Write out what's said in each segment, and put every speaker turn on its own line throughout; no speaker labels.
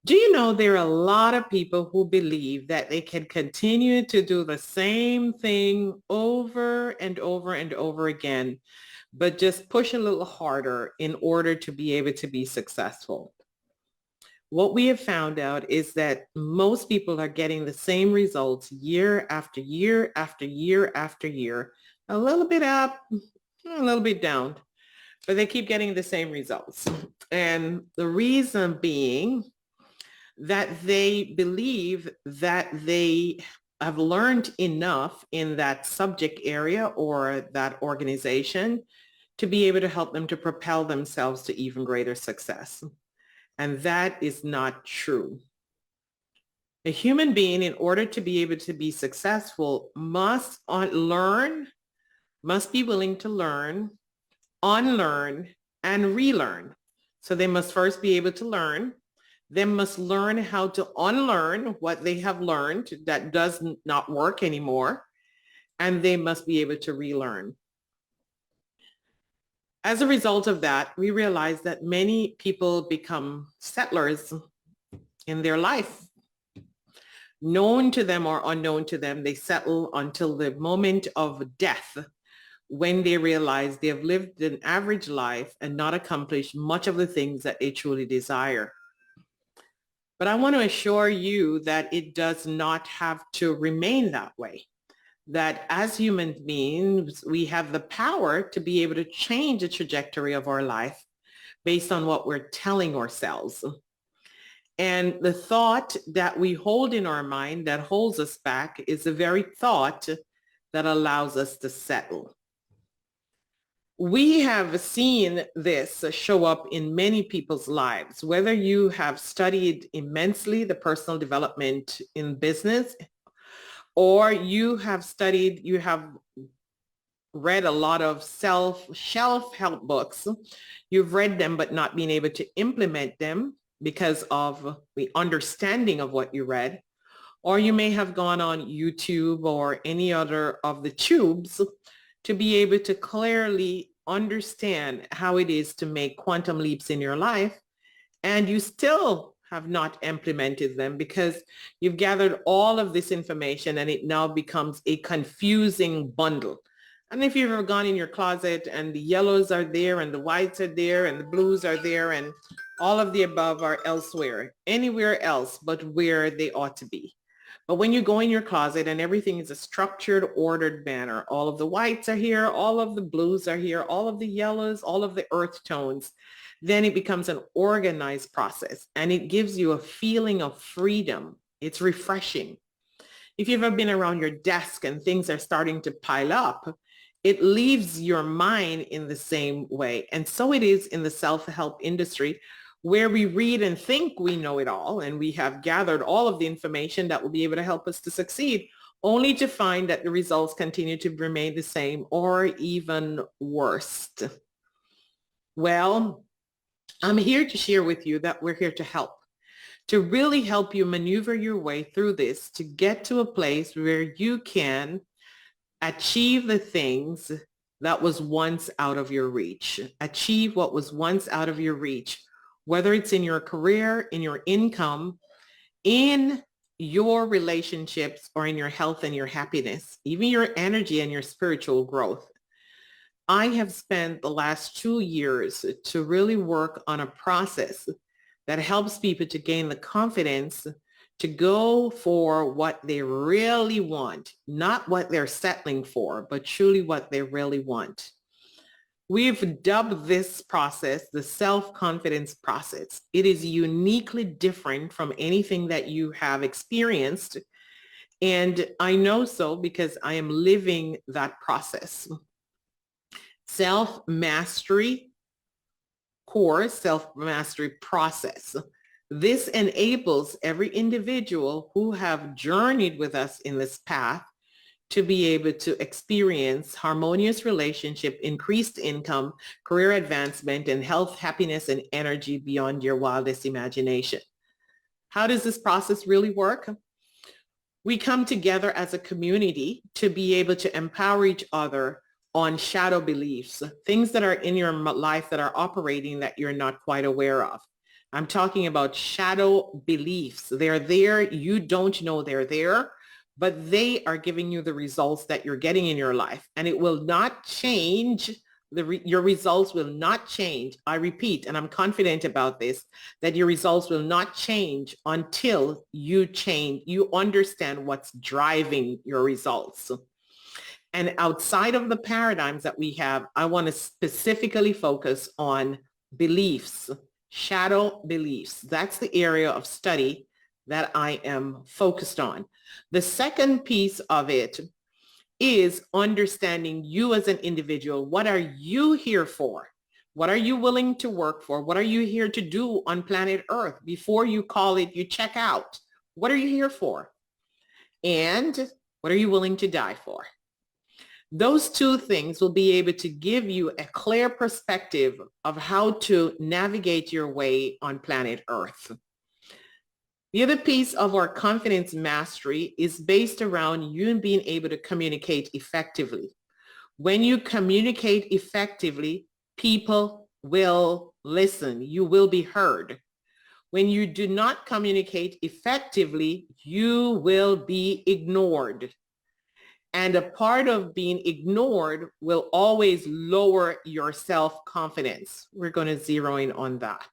Do you know there are a lot of people who believe that they can continue to do the same thing over and over and over again, but just push a little harder in order to be able to be successful? What we have found out is that most people are getting the same results year after year after year after year, a little bit up, a little bit down, but they keep getting the same results. And the reason being that they believe that they have learned enough in that subject area or that organization to be able to help them to propel themselves to even greater success. And that is not true. A human being, in order to be able to be successful, must learn, must be willing to learn, unlearn, and relearn. So they must first be able to learn. They must learn how to unlearn what they have learned that does not work anymore. And they must be able to relearn. As a result of that, we realize that many people become settlers in their life. Known to them or unknown to them, they settle until the moment of death, when they realize they have lived an average life and not accomplished much of the things that they truly desire. But I want to assure you that it does not have to remain that way. That as human beings, we have the power to be able to change the trajectory of our life based on what we're telling ourselves. And the thought that we hold in our mind that holds us back is the very thought that allows us to settle. We have seen this show up in many people's lives, whether you have studied immensely the personal development in business, or you have read a lot of self-help books. You've read them, but not being able to implement them because of the understanding of what you read. Or you may have gone on YouTube or any other of the tubes to be able to clearly understand how it is to make quantum leaps in your life, and you still have not implemented them because you've gathered all of this information and it now becomes a confusing bundle. And if you've ever gone in your closet and the yellows are there and the whites are there and the blues are there and all of the above are elsewhere, anywhere else but where they ought to be. But when you go in your closet and everything is a structured, ordered manner, all of the whites are here, all of the blues are here, all of the yellows, all of the earth tones, then it becomes an organized process and it gives you a feeling of freedom. It's refreshing. If you've ever been around your desk and things are starting to pile up, it leaves your mind in the same way. And so it is in the self-help industry, where we read and think we know it all and we have gathered all of the information that will be able to help us to succeed, only to find that the results continue to remain the same or even worse. Well, I'm here to share with you that we're here to help, to really help you maneuver your way through this, to get to a place where you can achieve the things that was once out of your reach. Achieve what was once out of your reach, whether it's in your career, in your income, in your relationships, or in your health and your happiness, even your energy and your spiritual growth. I have spent the last 2 years to really work on a process that helps people to gain the confidence to go for what they really want, not what they're settling for, but truly what they really want. We've dubbed this process the self-confidence process. It is uniquely different from anything that you have experienced. And I know so because I am living that process. Self-mastery course, self-mastery process. This enables every individual who have journeyed with us in this path to be able to experience harmonious relationship, increased income, career advancement, and health, happiness, and energy beyond your wildest imagination. How does this process really work? We come together as a community to be able to empower each other on shadow beliefs, things that are in your life that are operating that you're not quite aware of. I'm talking about shadow beliefs. They're there. You don't know they're there, but they are giving you the results that you're getting in your life. And it will not change. Your results will not change. I repeat, and I'm confident about this, that your results will not change until you change. You understand what's driving your results. And outside of the paradigms that we have, I want to specifically focus on beliefs, shadow beliefs. That's the area of study that I am focused on. The second piece of it is understanding you as an individual. What are you here for? What are you willing to work for? What are you here to do on planet Earth? Before you call it, you check out. What are you here for? And what are you willing to die for? Those two things will be able to give you a clear perspective of how to navigate your way on planet Earth. The other piece of our confidence mastery is based around you being able to communicate effectively. When you communicate effectively, people will listen. You will be heard. When you do not communicate effectively, you will be ignored. And a part of being ignored will always lower your self-confidence. We're going to zero in on that.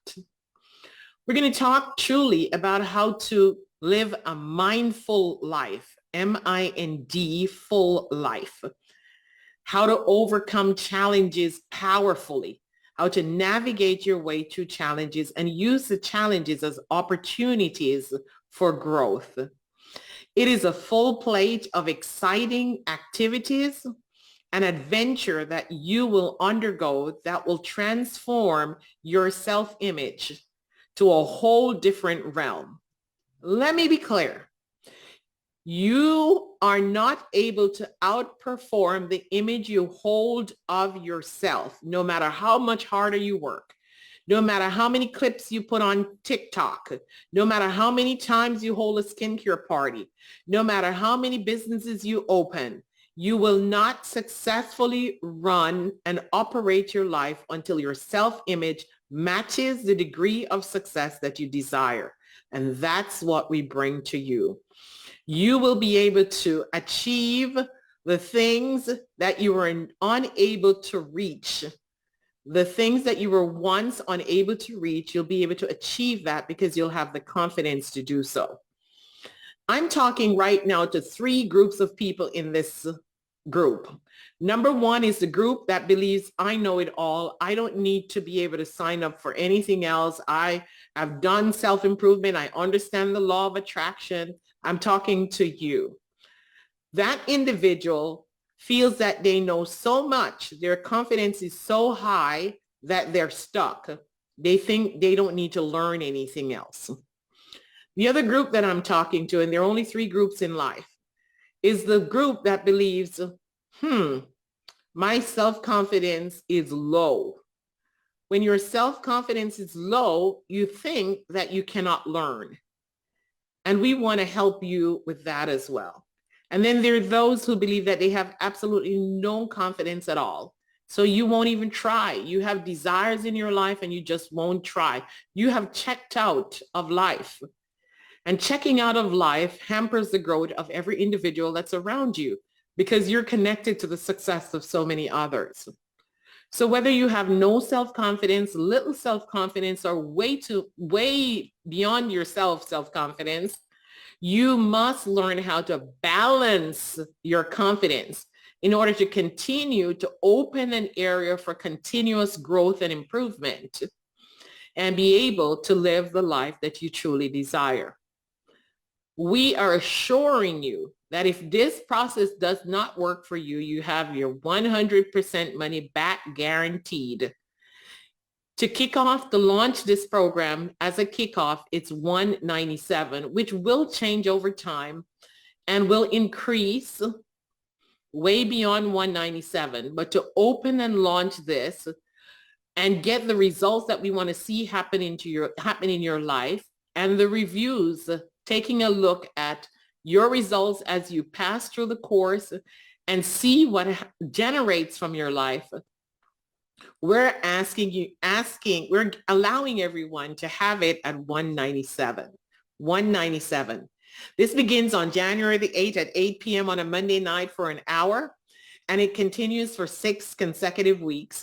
We're going to talk truly about how to live a mindful life, M-I-N-D, full life. How to overcome challenges powerfully, how to navigate your way through challenges and use the challenges as opportunities for growth. It is a full plate of exciting activities and adventure that you will undergo that will transform your self-image to a whole different realm. Let me be clear. You are not able to outperform the image you hold of yourself, no matter how much harder you work, no matter how many clips you put on TikTok, no matter how many times you hold a skincare party, no matter how many businesses you open, you will not successfully run and operate your life until your self-image matches the degree of success that you desire. And that's what we bring to you. You will be able to achieve the things that you were unable to reach. The things that you were once unable to reach, you'll be able to achieve that because you'll have the confidence to do so. I'm talking right now to three groups of people in this group. Number one is the group that believes I know it all. I don't need to be able to sign up for anything else. I have done self-improvement. I understand the law of attraction. I'm talking to you. That individual feels that they know so much, their confidence is so high that they're stuck. They think they don't need to learn anything else. The other group that I'm talking to, and there are only three groups in life, is the group that believes, my self-confidence is low. When your self-confidence is low, you think that you cannot learn. And we want to help you with that as well. And then there are those who believe that they have absolutely no confidence at all. So you won't even try. You have desires in your life and you just won't try. You have checked out of life. And checking out of life hampers the growth of every individual that's around you because you're connected to the success of so many others. So whether you have no self-confidence, little self-confidence, or way beyond your self-confidence, you must learn how to balance your confidence in order to continue to open an area for continuous growth and improvement and be able to live the life that you truly desire. We are assuring you that if this process does not work for you, you have your 100% money back guaranteed. To kick off, to launch this program as a kickoff, it's $197, which will change over time and will increase way beyond $197. But to open and launch this and get the results that we want to see happen in your life and the reviews, taking a look at your results as you pass through the course and see what generates from your life, We're we're allowing everyone to have it at 197. 197. This begins on January the 8th at 8 p.m. on a Monday night for an hour, and it continues for 6 consecutive weeks,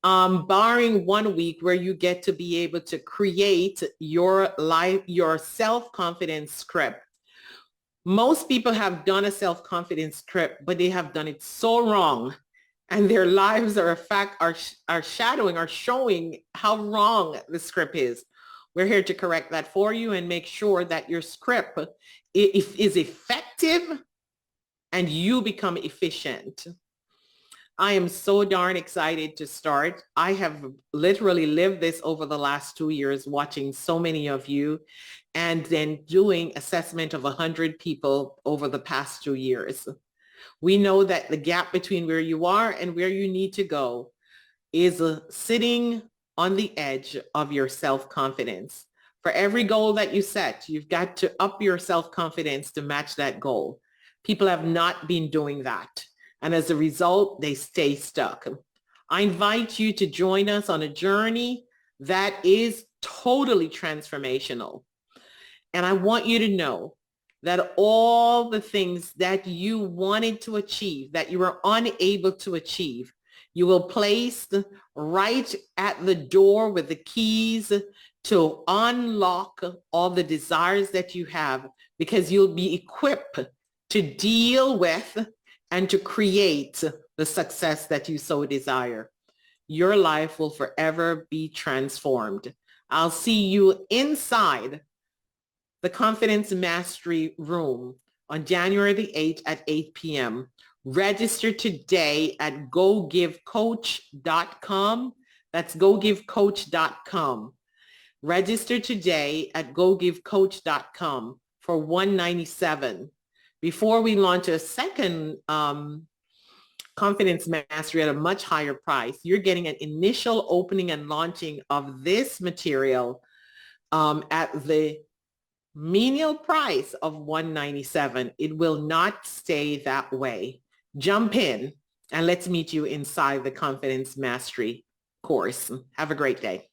barring 1 week where you get to be able to create your self-confidence script. Most people have done a self-confidence script, but they have done it so wrong, and their lives are showing how wrong the script is. We're here to correct that for you and make sure that your script is effective and you become efficient. I am so darn excited to start. I have literally lived this over the last 2 years, watching so many of you and then doing assessment of 100 people over the past 2 years. We know that the gap between where you are and where you need to go is sitting on the edge of your self-confidence. For every goal that you set, you've got to up your self-confidence to match that goal. People have not been doing that. And as a result, they stay stuck. I invite you to join us on a journey that is totally transformational. And I want you to know that all the things that you wanted to achieve, that you were unable to achieve, you will place right at the door with the keys to unlock all the desires that you have, because you'll be equipped to deal with and to create the success that you so desire. Your life will forever be transformed. I'll see you inside the Confidence Mastery Room on January the 8th at 8 p.m. Register today at gogivecoach.com. That's gogivecoach.com. Register today at gogivecoach.com for $197. Before we launch a second Confidence Mastery at a much higher price, you're getting an initial opening and launching of this material at the menial price of $197. It will not stay that way. Jump in and let's meet you inside the Confidence Mastery course. Have a great day.